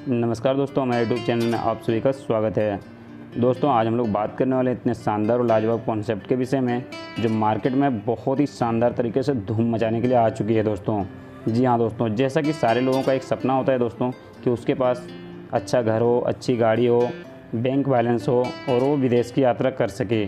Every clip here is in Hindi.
नमस्कार दोस्तों, हमारे यूट्यूब चैनल में आप सभी का स्वागत है। दोस्तों आज हम लोग बात करने वाले इतने शानदार और लाजवाब कॉन्सेप्ट के विषय में जो मार्केट में बहुत ही शानदार तरीके से धूम मचाने के लिए आ चुकी है दोस्तों। जी हाँ दोस्तों, जैसा कि सारे लोगों का एक सपना होता है दोस्तों कि उसके पास अच्छा घर हो, अच्छी गाड़ी हो, बैंक बैलेंस हो और वो विदेश की यात्रा कर सके।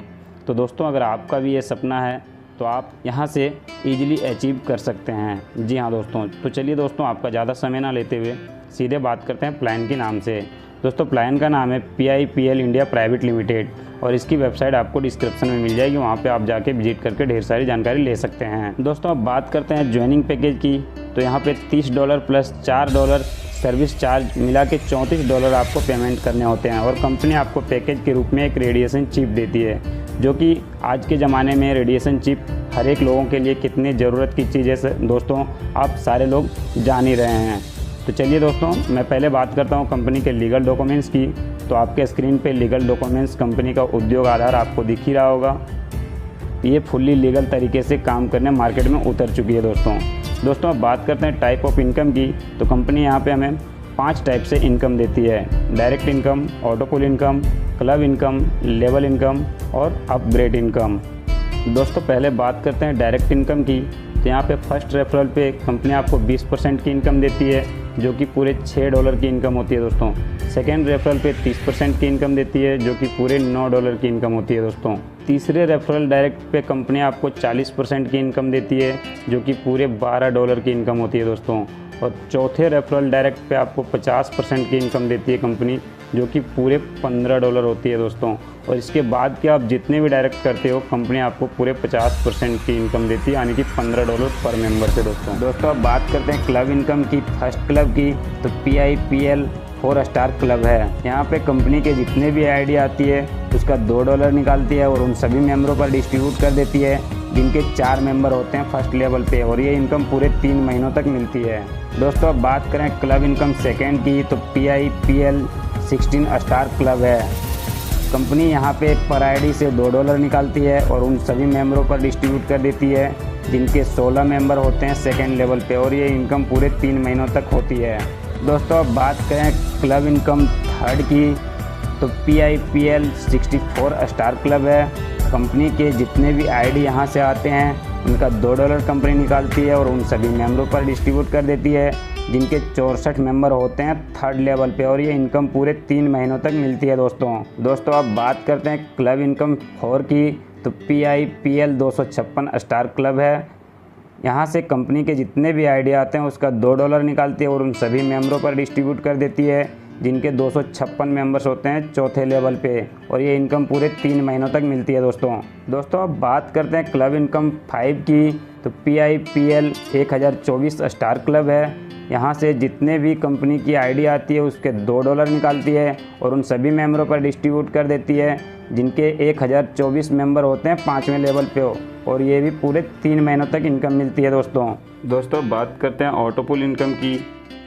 तो दोस्तों अगर आपका भी ये सपना है तो आप यहाँ से ईजिली अचीव कर सकते हैं। जी हाँ दोस्तों, तो चलिए दोस्तों आपका ज़्यादा समय ना लेते हुए सीधे बात करते हैं प्लान के नाम से। दोस्तों प्लान का नाम है PIPL इंडिया प्राइवेट लिमिटेड और इसकी वेबसाइट आपको डिस्क्रिप्शन में मिल जाएगी, वहाँ पे आप जाके विजिट करके ढेर सारी जानकारी ले सकते हैं। दोस्तों अब बात करते हैं ज्वाइनिंग पैकेज की, तो यहाँ पे $30 प्लस $4 सर्विस चार्ज मिला के $34 आपको पेमेंट करने होते हैं और कंपनी आपको पैकेज के रूप में एक रेडिएशन चिप देती है, जो कि आज के ज़माने में रेडिएशन चिप हर एक लोगों के लिए कितनी ज़रूरत की चीज़ है दोस्तों आप सारे लोग जान ही रहे हैं। तो चलिए दोस्तों मैं पहले बात करता हूं कंपनी के लीगल डॉक्यूमेंट्स की। तो आपके स्क्रीन पे लीगल डॉक्यूमेंट्स कंपनी का उद्योग आधार आपको दिख ही रहा होगा। ये फुल्ली लीगल तरीके से काम करने मार्केट में उतर चुकी है दोस्तों अब बात करते हैं टाइप ऑफ इनकम की। तो कंपनी यहाँ पे हमें 5 टाइप से इनकम देती है: direct income, auto pool income, club income, level income और अपग्रेड इनकम। दोस्तों पहले बात करते हैं डायरेक्ट इनकम की। तो यहाँ पे फर्स्ट रेफरल पे कंपनी आपको 20% की इनकम देती है, जो कि पूरे $6 की इनकम होती है दोस्तों। सेकेंड रेफरल पे 30% की इनकम देती है, जो कि पूरे $9 की इनकम होती है दोस्तों। तीसरे रेफरल डायरेक्ट पे कंपनी आपको 40% की इनकम देती है, जो कि पूरे $12 की इनकम होती है दोस्तों। और चौथे रेफरल डायरेक्ट पे आपको 50% की इनकम देती है कंपनी, जो कि पूरे $15 होती है दोस्तों। और इसके बाद के आप जितने भी डायरेक्ट करते हो कंपनी आपको पूरे 50% की इनकम देती है, यानी कि $15 पर मेंबर से दोस्तों अब बात करते हैं क्लब इनकम की। फर्स्ट क्लब की तो PIPL 4 स्टार क्लब है। यहाँ पे कंपनी के जितने भी आईडी आती है उसका $2 निकालती है और उन सभी मेंबरों पर डिस्ट्रीब्यूट कर देती है, जिनके 4 मेंबर होते हैं फर्स्ट लेवल पे, और ये इनकम पूरे 3 महीनों तक मिलती है दोस्तों। अब बात करें क्लब इनकम सेकेंड की, तो PIPL 16 स्टार क्लब है। कंपनी यहाँ पे पर आईडी से $2 निकालती है और उन सभी मेंबरों पर डिस्ट्रीब्यूट कर देती है, जिनके 16 मेंबर होते हैं सेकेंड लेवल पे, और ये इनकम पूरे 3 महीनों तक होती है दोस्तों। अब बात करें क्लब इनकम थर्ड की, तो PIPL 64 स्टार क्लब है। कंपनी के जितने भी आईडी यहाँ से आते हैं उनका $2 कंपनी निकालती है और उन सभी मेंबरों पर डिस्ट्रीब्यूट कर देती है, जिनके 64 मेंबर होते हैं थर्ड लेवल पे, और ये इनकम पूरे 3 महीनों तक मिलती है दोस्तों अब बात करते हैं क्लब इनकम 4 की, तो PIPL 256 स्टार क्लब है। यहाँ से कंपनी के जितने भी आइडिया आते हैं उसका $2 निकालती है और उन सभी मेंबरों पर डिस्ट्रीब्यूट कर देती है, जिनके 256 मेंबर्स होते हैं चौथे लेवल पे, और ये इनकम पूरे 3 महीनों तक मिलती है दोस्तों अब बात करते हैं क्लब इनकम 5 की, तो PIPL 1024 स्टार क्लब है। यहाँ से जितने भी कंपनी की आईडी आती है उसके $2 निकालती है और उन सभी मेंबरों पर डिस्ट्रीब्यूट कर देती है, जिनके 1024 मेंबर होते हैं 5वें लेवल पे हो, और ये भी पूरे 3 महीनों तक इनकम मिलती है दोस्तों बात करते हैं ऑटो पुल इनकम की।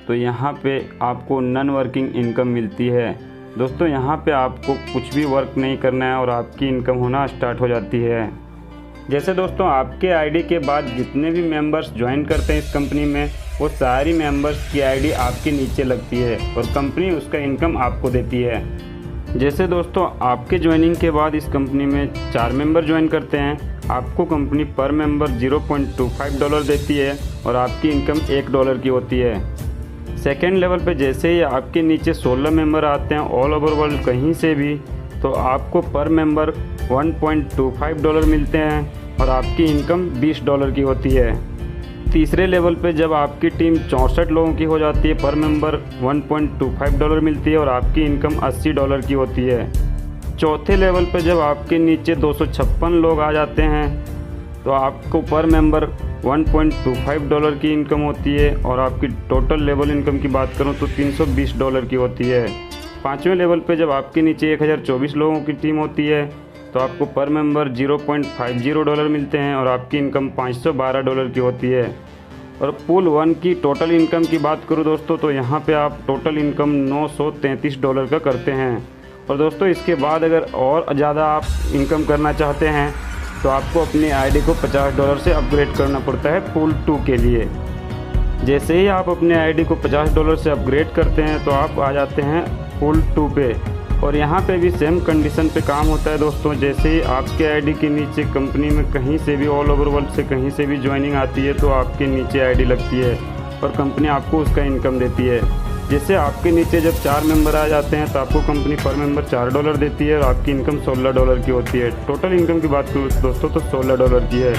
तो यहाँ पे आपको नॉन वर्किंग इनकम मिलती है दोस्तों। यहाँ पे आपको कुछ भी वर्क नहीं करना है और आपकी इनकम होना स्टार्ट हो जाती है। जैसे दोस्तों आपके आईडी के बाद जितने भी मेंबर्स ज्वाइन करते हैं इस कंपनी में, वो सारी मेंबर्स की आईडी आपके नीचे लगती है और कंपनी उसका इनकम आपको देती है। जैसे दोस्तों आपके ज्वाइनिंग के बाद इस कंपनी में 4 मेंबर ज्वाइन करते हैं, आपको कंपनी पर मेंबर $0.25 देती है और आपकी इनकम $1 की होती है। सेकेंड लेवल पे जैसे ही आपके नीचे 16 मेंबर आते हैं ऑल ओवर वर्ल्ड कहीं से भी, तो आपको पर मेंबर $1.25 मिलते हैं और आपकी इनकम $20 की होती है। तीसरे लेवल पे जब आपकी टीम 64 लोगों की हो जाती है, पर मेंबर $1.25 मिलती है और आपकी इनकम $80 की होती है। चौथे लेवल पे जब आपके नीचे 256 लोग आ जाते हैं तो आपको पर मेंबर $1.25 की इनकम होती है और आपकी टोटल लेवल इनकम की बात करूं तो $320 की होती है। 5वें लेवल पे जब आपके नीचे 1024 लोगों की टीम होती है तो आपको पर मेंबर $0.50 मिलते हैं और आपकी इनकम $512 की होती है। और पुल 1 की टोटल इनकम की बात करूं दोस्तों, तो यहाँ पे आप टोटल इनकम $933 का करते हैं। और दोस्तों इसके बाद अगर और ज़्यादा आप इनकम करना चाहते हैं तो आपको अपनी आईडी को $50 से अपग्रेड करना पड़ता है पुल 2 के लिए। जैसे ही आप अपने आईडी को $50 से अपग्रेड करते हैं तो आप आ जाते हैं पुल 2 पे। और यहाँ पे भी सेम कंडीशन पे काम होता है दोस्तों। जैसे ही आपके आईडी के नीचे कंपनी में कहीं से भी ऑल ओवर वर्ल्ड से कहीं से भी ज्वाइनिंग आती है तो आपके नीचे आईडी लगती है और कंपनी आपको उसका इनकम देती है। जैसे आपके नीचे जब 4 मेंबर आ जाते हैं तो आपको कंपनी पर मेंबर $4 देती है और आपकी इनकम $16 की होती है। टोटल इनकम की बात करूँ दोस्तों तो $16 की है।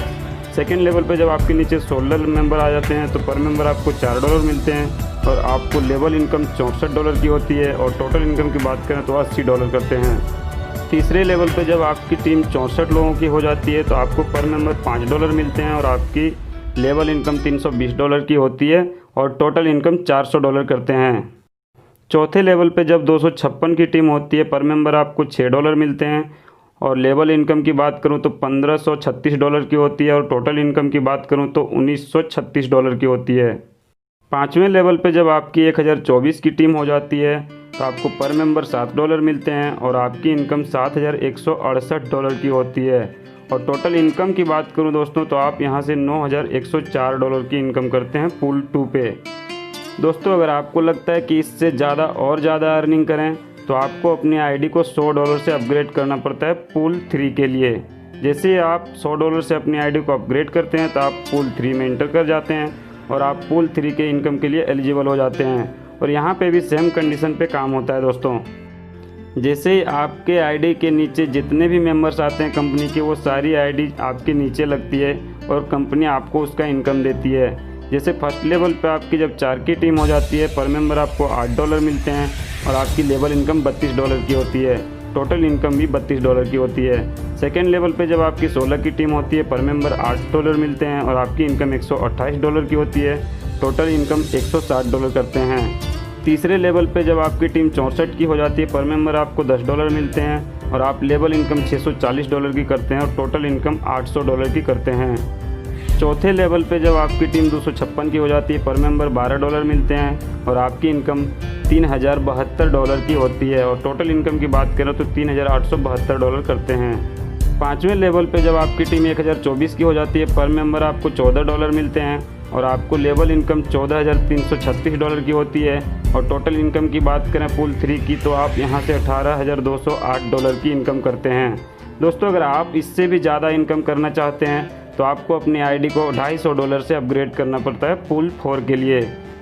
सेकेंड लेवल पे जब आपके नीचे 16 मेंबर आ जाते हैं तो पर मेंबर आपको $4 मिलते हैं और आपको लेवल इनकम $64 की होती है और टोटल इनकम की बात करें तो $80 करते हैं। तीसरे लेवल पे जब आपकी टीम 64 लोगों की हो जाती है तो आपको पर मेंबर $5 मिलते हैं और आपकी लेवल इनकम $320 की होती है और टोटल इनकम $400 करते हैं। चौथे लेवल पे जब 256 की टीम होती है पर मेंबर आपको $6 मिलते हैं और लेवल इनकम की बात करूं तो $1536 की होती है और टोटल इनकम की बात करूं तो $1936 की होती है। पाँचवें लेवल पे जब आपकी 1024 की टीम हो जाती है तो आपको पर मेंबर $7 मिलते हैं और आपकी इनकम $7168 की होती है और टोटल इनकम की बात करूं दोस्तों तो आप यहां से $9104 की इनकम करते हैं पुल 2 पे। दोस्तों अगर आपको लगता है कि इससे ज़्यादा अर्निंग करें तो आपको अपनी आईडी को $100 से अपग्रेड करना पड़ता है पुल 3 के लिए। जैसे आप $100 से अपनी आईडी को अपग्रेड करते हैं तो आप पुल 3 में एंटर कर जाते हैं और आप पुल 3 के इनकम के लिए एलिजिबल हो जाते हैं। और यहाँ पे भी सेम कंडीशन पे काम होता है दोस्तों। जैसे ही आपके आईडी के नीचे जितने भी मेंबर्स आते हैं कंपनी के वो सारी आईडी आपके नीचे लगती है और कंपनी आपको उसका इनकम देती है। जैसे फर्स्ट लेवल पे आपकी जब 4 की टीम हो जाती है पर मेंबर आपको $8 मिलते हैं और आपकी लेवल इनकम $32 की होती है। टोटल इनकम भी $32 की होती है। सेकेंड लेवल पे जब आपकी 16 की टीम होती है पर मेंबर $8 मिलते हैं और आपकी इनकम $128 की होती है। टोटल इनकम $160 करते हैं। तीसरे लेवल पे जब आपकी टीम 64 की हो जाती है पर मेंबर आपको $10 मिलते हैं और आप लेवल इनकम $640 की करते हैं और टोटल इनकम $800 की करते हैं। चौथे लेवल पे जब आपकी टीम 256 की हो जाती है पर मेंबर $12 मिलते हैं और आपकी इनकम $3072 की होती है और टोटल इनकम की बात करें तो $3872 करते हैं। पाँचवें लेवल पे जब आपकी टीम 1024 की हो जाती है पर मेंबर आपको $14 मिलते हैं और आपको लेवल इनकम $14,336 की होती है और टोटल इनकम की बात करें पुल 3 की तो आप यहां से $18,208 की इनकम करते हैं। दोस्तों अगर आप इससे भी ज़्यादा इनकम करना चाहते हैं तो आपको अपनी आईडी को $250 से अपग्रेड करना पड़ता है पुल 4 के लिए।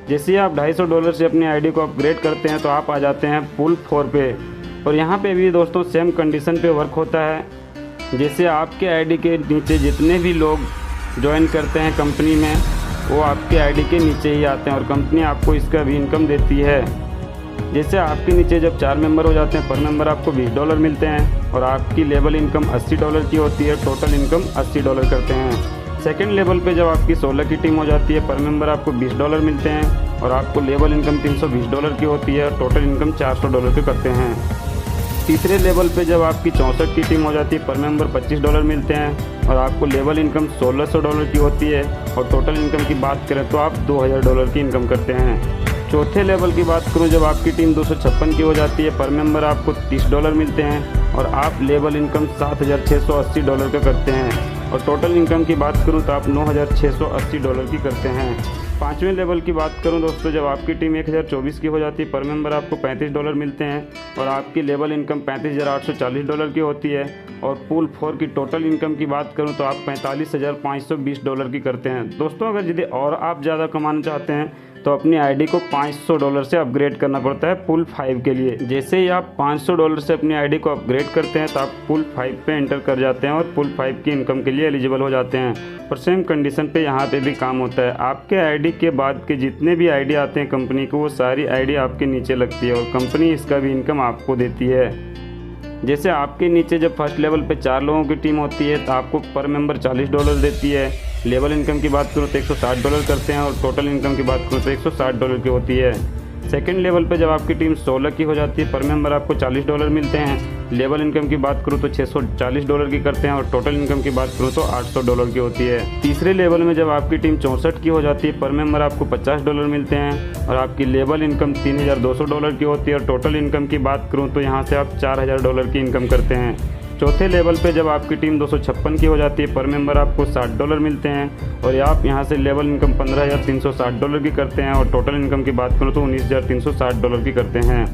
जैसे ही आप $250 से अपनी आईडी को अपग्रेड करते हैं तो आप आ जाते हैं पुल 4 पे। और यहाँ पे भी दोस्तों सेम कंडीशन पे वर्क होता है। जैसे आपके आईडी के नीचे जितने भी लोग ज्वाइन करते हैं कंपनी में वो आपके आईडी के नीचे ही आते हैं और कंपनी आपको इसका भी इनकम देती है। जैसे आपके नीचे जब 4 मेंबर हो जाते हैं पर मेंबर आपको $20 मिलते हैं और आपकी लेवल इनकम $80 की होती है। टोटल इनकम $80 करते हैं। सेकेंड लेवल पे जब आपकी 16 की टीम हो जाती है पर मेंबर आपको $20 मिलते हैं और आपको लेवल इनकम $320 की होती है और टोटल इनकम $400 के करते हैं। तीसरे लेवल पे जब आपकी 64 की टीम हो जाती है पर मेंबर $25 मिलते हैं और आपको लेवल इनकम $1600 की होती है और टोटल इनकम की बात करें तो आप $2000 की इनकम करते हैं। चौथे लेवल की बात करूं जब आपकी टीम 256 की हो जाती है पर मेंबर आपको $30 मिलते हैं और आप लेवल इनकम $7680 का करते हैं और टोटल इनकम की बात करूं तो आप $9680 की करते हैं। पाँचवें लेवल की बात करूं दोस्तों जब आपकी टीम 1024 की हो जाती है पर मेंबर आपको $35 मिलते हैं और आपकी लेवल इनकम $35,840 की होती है और पुल 4 की टोटल इनकम की बात करूं तो आप $45,520 की करते हैं। दोस्तों अगर यदि और आप ज़्यादा कमाना चाहते हैं तो अपनी आईडी को $500 से अपग्रेड करना पड़ता है पुल 5 के लिए। जैसे ही आप $500 से अपनी आईडी को अपग्रेड करते हैं तो आप पुल 5 पे एंटर कर जाते हैं और पुल 5 की इनकम के लिए एलिजिबल हो जाते हैं। और सेम कंडीशन पे यहाँ पे भी काम होता है। आपके आईडी के बाद के जितने भी आईडी आते हैं कंपनी को वो सारी आईडी आपके नीचे लगती है और कंपनी इसका भी इनकम आपको देती है। जैसे आपके नीचे जब फर्स्ट लेवल पे 4 लोगों की टीम होती है तो आपको पर मेंबर $40 देती है। लेवल इनकम की बात करूँ तो $160 करते हैं और टोटल इनकम की बात करूँ तो $160 की होती है। सेकंड लेवल पे जब आपकी टीम 16 की हो जाती है पर मेंबर आपको $40 मिलते हैं। लेवल इनकम की बात करूँ तो $640 की करते हैं और टोटल इनकम की बात करूँ तो $800 की होती है। तीसरे लेवल में जब आपकी टीम 64 की हो जाती है पर मेंबर आपको $50 मिलते हैं और आपकी लेवल इनकम $3200 की होती है और टोटल इनकम की बात करूँ तो यहाँ से आप $4000 की इनकम करते हैं। चौथे लेवल पे जब आपकी टीम 256 की हो जाती है, पर मेंबर आपको $60 मिलते हैं और आप यहाँ से लेवल इनकम $15,360 की करते हैं और टोटल इनकम की बात करूँ तो $19,360 की करते हैं।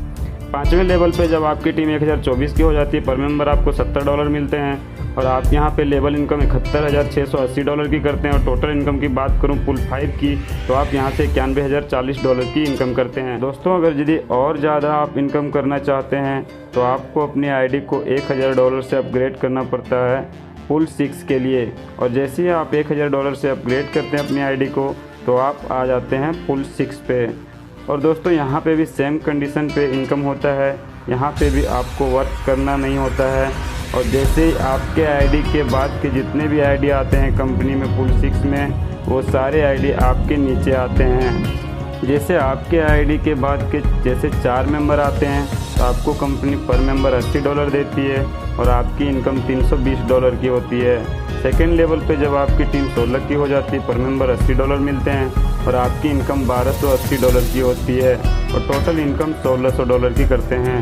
पाँचवें लेवल पे जब आपकी टीम 1024 की हो जाती है, पर मेंबर आपको $70 मिलते हैं और आप यहाँ पे लेवल इनकम $71,680 की करते हैं और टोटल इनकम की बात करूँ पुल 5 की तो आप यहाँ से $91,040 की इनकम करते हैं। दोस्तों अगर यदि और ज़्यादा आप इनकम करना चाहते हैं तो आपको अपनी आईडी को $1,000 से अपग्रेड करना पड़ता है पुल 6 के लिए, और जैसे ही आप $1,000 से अपग्रेड करते हैं अपनी आईडी को तो आप आ जाते हैं पुल 6 पे। और दोस्तों यहाँ पे भी सेम कंडीशन पे इनकम होता है, यहाँ पे भी आपको वर्क करना नहीं होता है और जैसे ही आपके आईडी के बाद के जितने भी आईडी आते हैं कंपनी में पुल 6 में वो सारे आईडी आपके नीचे आते हैं। जैसे आपके आईडी के बाद के जैसे 4 मेंबर आते हैं तो आपको कंपनी पर मेंबर $80 देती है और आपकी इनकम $320 की होती है। सेकेंड लेवल पे जब आपकी टीम 16 की हो जाती है, पर मेंबर $80 मिलते हैं और आपकी इनकम $1280 की होती है और टोटल इनकम $1600 की करते हैं।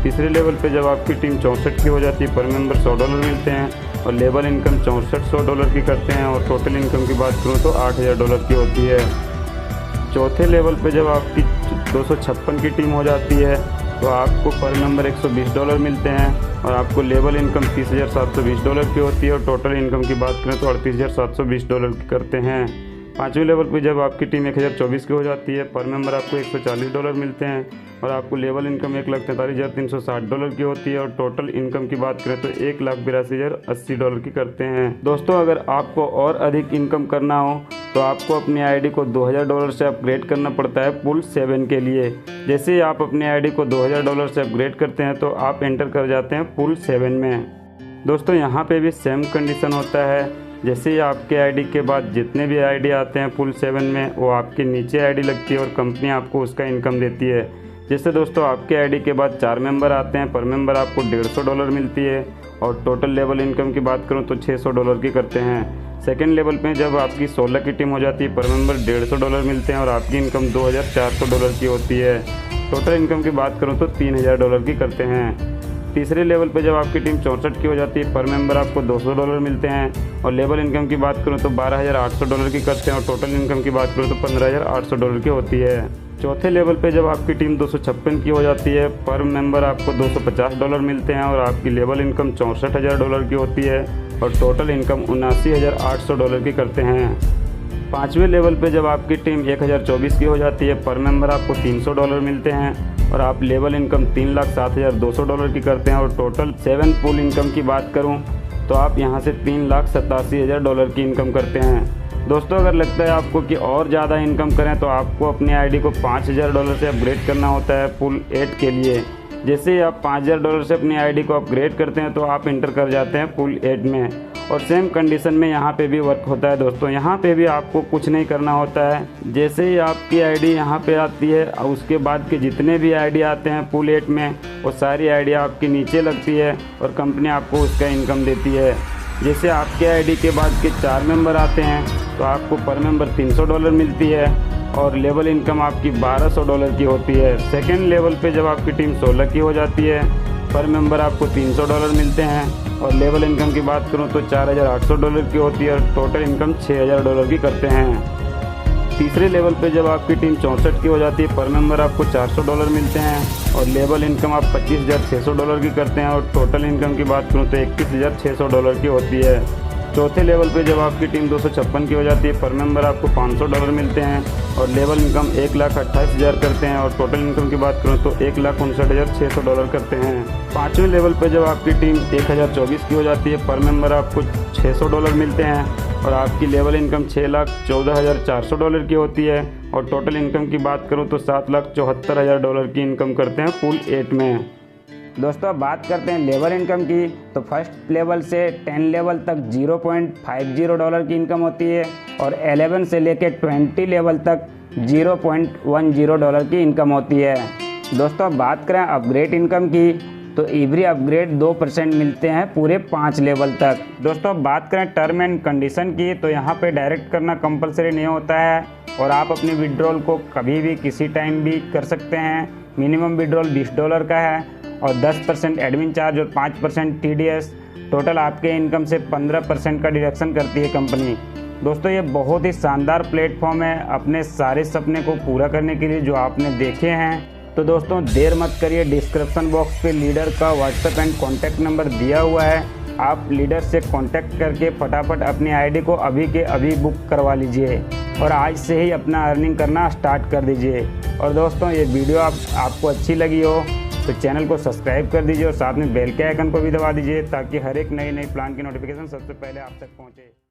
तीसरे लेवल पे जब आपकी टीम 64 की हो जाती है, पर मेंबर $100 मिलते हैं और लेवल इनकम $6400 की करते हैं और टोटल इनकम की बात करूँ तो $8000 की होती है। चौथे लेवल पे जब आपकी 256 की टीम हो जाती है तो आपको पर मेंबर $120 मिलते हैं और आपको लेवल इनकम $30,720 की होती है और टोटल इनकम की बात करें तो $38,720 की करते हैं। पाँचवें लेवल पे जब आपकी टीम 1024 की हो जाती है, पर मेंबर आपको $140 मिलते हैं और आपको लेवल इनकम $1,43,360 की होती है और टोटल इनकम की बात करें तो $1,42,080 की करते हैं। दोस्तों अगर आपको और अधिक इनकम करना हो तो आपको अपनी आईडी को $2000 से अपग्रेड करना पड़ता है पुल 7 के लिए। जैसे ही आप अपनी आईडी को $2000 से अपग्रेड करते हैं तो आप एंटर कर जाते हैं पुल 7 में। दोस्तों यहाँ पे भी सेम कंडीशन होता है, जैसे ही आपके आईडी के बाद जितने भी आईडी आते हैं पुल 7 में वो आपके नीचे आईडी लगती है और कंपनी आपको उसका इनकम देती है। जैसे दोस्तों आपके आईडी के बाद 4 मेंबर आते हैं, पर मेंबर आपको $150 मिलती है और टोटल लेवल इनकम की बात करूं तो $600 की करते हैं। सेकेंड लेवल पे जब आपकी 16 की टीम हो जाती है, पर मेंबर $150 मिलते हैं और आपकी इनकम $2400 की होती है। टोटल इनकम की बात करूँ तो $3000 की करते हैं। तीसरे लेवल पे जब आपकी टीम 64 की हो जाती है, पर मेंबर आपको $200 मिलते हैं और लेवल इनकम की बात करूँ तो $12,800 की करते हैं और टोटल इनकम की बात करूँ तो $15,800 की होती है। चौथे लेवल पे जब आपकी टीम 256 की हो जाती है, पर मेंबर आपको $250 मिलते हैं और आपकी लेवल इनकम $64,000 की होती है और टोटल इनकम $79,800 की करते हैं। पाँचवें लेवल पे जब आपकी टीम 1024 की हो जाती है, पर मेंबर आपको $300 मिलते हैं और आप लेवल इनकम $3,07,200 की करते हैं और टोटल 7 पुल इनकम की बात करूं तो आप यहां से $3,87,000 की इनकम करते हैं। दोस्तों अगर लगता है आपको कि और ज़्यादा इनकम करें तो आपको अपनी आईडी को $5,000 से अपग्रेड करना होता है पुल 8 के लिए। जैसे ही आप $5,000 से अपनी आईडी को अपग्रेड करते हैं तो आप इंटर कर जाते हैं पुल 8 में और सेम कंडीशन में यहाँ पे भी वर्क होता है। दोस्तों यहाँ पे भी आपको कुछ नहीं करना होता है। जैसे ही आपकी आईडी यहाँ पे आती है उसके बाद के जितने भी आईडी आते हैं पुल 8 में वो सारी आईडी आपके नीचे लगती है और कंपनी आपको उसका इनकम देती है। जैसे आपके आईडी के बाद के 4 मेंबर आते हैं तो आपको पर मेंबर $300 मिलती है और लेवल इनकम आपकी $1200 की होती है। सेकेंड लेवल पे जब आपकी टीम 16 की हो जाती है, पर मेंबर आपको $300 मिलते हैं और लेवल इनकम की बात करूं तो $4800 की होती है और टोटल इनकम $6000 की करते हैं। तीसरे लेवल पे जब आपकी टीम 64 की हो जाती है, पर मेंबर आपको $400 मिलते हैं और लेवल इनकम आप $25,600 की करते हैं और टोटल इनकम की बात करूं तो $21,600 की होती है। चौथे लेवल पे जब आपकी टीम 256 की हो जाती है, पर मेंबर आपको $500 मिलते हैं और लेवल इनकम 1,28,000 करते हैं और टोटल इनकम की बात करूँ तो $1,59,600 करते हैं। पाँचवें लेवल पे जब आपकी टीम 1024 की हो जाती है, पर मेंबर आपको $600 मिलते हैं और आपकी लेवल इनकम $6,14,400 की होती है और टोटल इनकम की बात करूँ तो $7,74,000 की इनकम करते हैं पुल 8 में। दोस्तों अब बात करते हैं लेवल इनकम की, तो फर्स्ट लेवल से 10 लेवल तक $0.50 की इनकम होती है और 11 से लेकर 20 लेवल तक $0.10 की इनकम होती है। दोस्तों अब बात करें अपग्रेड इनकम की, तो एवरी अपग्रेड 2% मिलते हैं पूरे 5 लेवल तक। दोस्तों अब बात करें टर्म एंड कंडीशन की, तो यहाँ पे डायरेक्ट करना कंपलसरी नहीं होता है और आप अपनी विड्रॉल को कभी भी किसी टाइम भी कर सकते हैं। मिनिमम विड्रॉल $20 का है और 10% एडमिन चार्ज और 5% TDS टोटल आपके इनकम से 15% का डिडक्शन करती है कंपनी। दोस्तों ये बहुत ही शानदार प्लेटफॉर्म है अपने सारे सपने को पूरा करने के लिए जो आपने देखे हैं। तो दोस्तों देर मत करिए, डिस्क्रिप्शन बॉक्स पे लीडर का व्हाट्सएप एंड कॉन्टैक्ट नंबर दिया हुआ है। आप लीडर से कांटेक्ट करके फटाफट अपनी आईडी को अभी के अभी बुक करवा लीजिए और आज से ही अपना अर्निंग करना स्टार्ट कर दीजिए। और दोस्तों ये वीडियो आपको अच्छी लगी हो तो चैनल को सब्सक्राइब कर दीजिए और साथ में बेल के आइकन को भी दबा दीजिए ताकि हर एक नई प्लान की नोटिफिकेशन सबसे पहले आप तक पहुँचे।